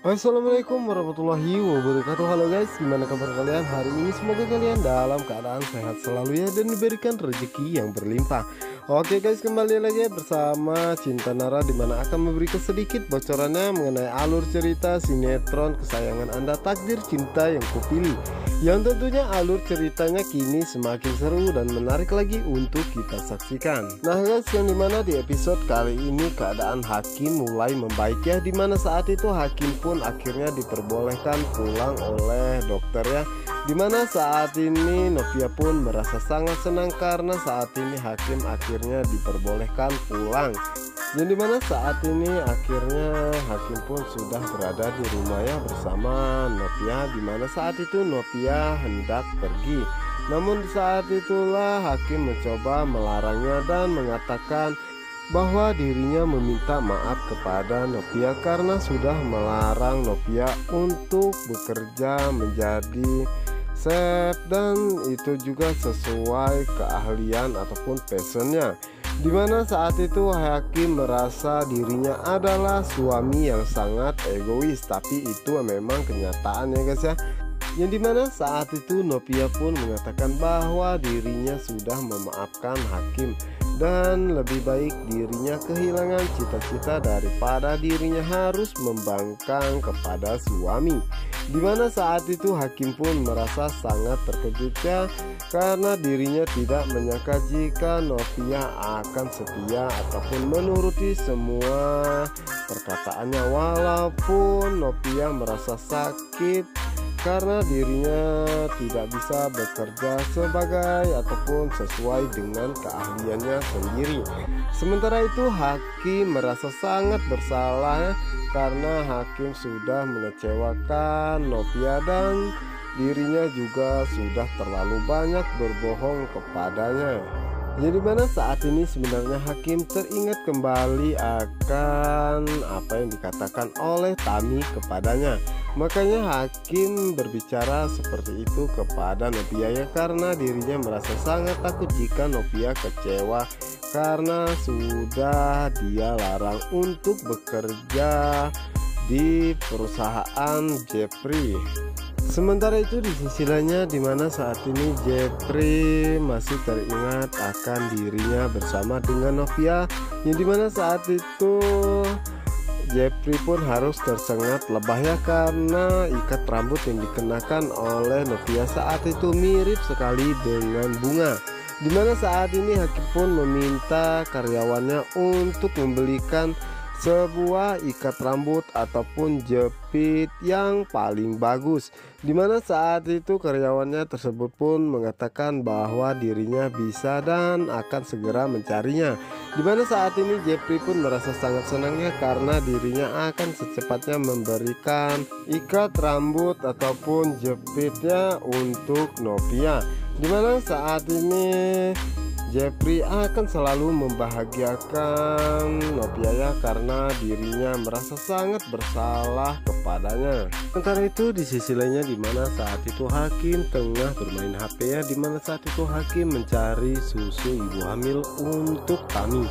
Assalamualaikum warahmatullahi wabarakatuh. Halo guys, gimana kabar kalian hari ini? Semoga kalian dalam keadaan sehat selalu ya, dan diberikan rezeki yang berlimpah. Oke guys, kembali lagi bersama Cinta Nara, dimana akan memberikan sedikit bocorannya mengenai alur cerita sinetron kesayangan Anda, Takdir Cinta Yang Kupilih, yang tentunya alur ceritanya kini semakin seru dan menarik lagi untuk kita saksikan. Nah guys, yang dimana di episode kali ini keadaan Hakim mulai membaik ya, dimana saat itu Hakim pun akhirnya diperbolehkan pulang oleh dokter ya, dimana saat ini Novia pun merasa sangat senang karena saat ini Hakim akhirnya diperbolehkan pulang, yang dimana saat ini akhirnya Hakim pun sudah berada di rumah ya bersama Novia, dimana saat itu Novia hendak pergi, namun saat itulah Hakim mencoba melarangnya dan mengatakan bahwa dirinya meminta maaf kepada Novia karena sudah melarang Novia untuk bekerja menjadi chef, dan itu juga sesuai keahlian ataupun passionnya, dimana saat itu Hakim merasa dirinya adalah suami yang sangat egois, tapi itu memang kenyataan ya guys ya, yang dimana saat itu Novia pun mengatakan bahwa dirinya sudah memaafkan Hakim dan lebih baik dirinya kehilangan cita-cita daripada dirinya harus membangkang kepada suami, dimana saat itu Hakim pun merasa sangat terkejut ya, karena dirinya tidak menyangka jika Novia akan setia ataupun menuruti semua perkataannya, walaupun Novia merasa sakit karena dirinya tidak bisa bekerja sebagai ataupun sesuai dengan keahliannya sendiri. Sementara itu Hakim merasa sangat bersalah karena Hakim sudah mengecewakan Novia dan dirinya juga sudah terlalu banyak berbohong kepadanya. Jadi mana saat ini sebenarnya Hakim teringat kembali akan apa yang dikatakan oleh Tami kepadanya. Makanya Hakim berbicara seperti itu kepada Novia ya, karena dirinya merasa sangat takut jika Novia kecewa karena sudah dia larang untuk bekerja di perusahaan Jeffrey. Sementara itu di sisi lainnya, dimana saat ini Jeffrey masih teringat akan dirinya bersama dengan Novia, yang dimana saat itu Jeffrey pun harus tersengat lebah ya, karena ikat rambut yang dikenakan oleh Novia saat itu mirip sekali dengan bunga, dimana saat ini Hakim pun meminta karyawannya untuk membelikan sebuah ikat rambut ataupun jepit yang paling bagus, dimana saat itu karyawannya tersebut pun mengatakan bahwa dirinya bisa dan akan segera mencarinya, dimana saat ini Jeffrey pun merasa sangat senang ya, karena dirinya akan secepatnya memberikan ikat rambut ataupun jepitnya untuk Novia, dimana saat ini Jeffrey akan selalu membahagiakan Novia ya, karena dirinya merasa sangat bersalah kepadanya. Sementara itu di sisi lainnya, dimana saat itu Hakim tengah bermain HP ya, dimana saat itu Hakim mencari susu ibu hamil untuk Tami,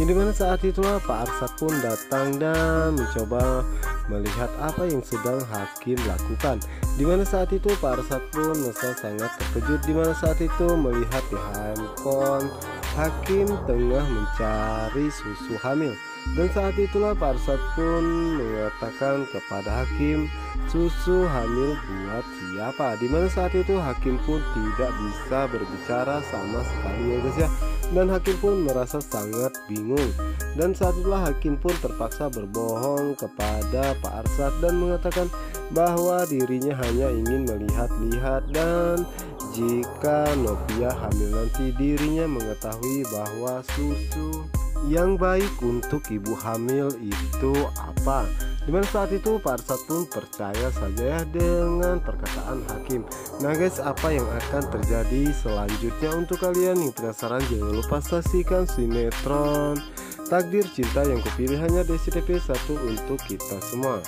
yang dimana saat itulah Pak Arsad pun datang dan mencoba melihat apa yang sedang Hakim lakukan, dimana saat itu Pak Arsad pun merasa sangat terkejut, dimana saat itu melihat di handphone Hakim tengah mencari susu hamil, dan saat itulah Pak Arsad pun mengatakan kepada Hakim susu hamil buat siapa, dimana saat itu Hakim pun tidak bisa berbicara sama sekali ya guys ya, dan Hakim pun merasa sangat bingung, dan saat itulah Hakim pun terpaksa berbohong kepada Pak Arsad dan mengatakan bahwa dirinya hanya ingin melihat-lihat, dan jika Novia hamil nanti dirinya mengetahui bahwa susu yang baik untuk ibu hamil itu apa, dimana saat itu Pak Arsad pun percaya saja ya dengan perkataan Hakim. Nah guys, apa yang akan terjadi selanjutnya? Untuk kalian yang penasaran, jangan lupa saksikan sinetron Takdir Cinta Yang Kupilih hanya di SCTV 1 untuk kita semua.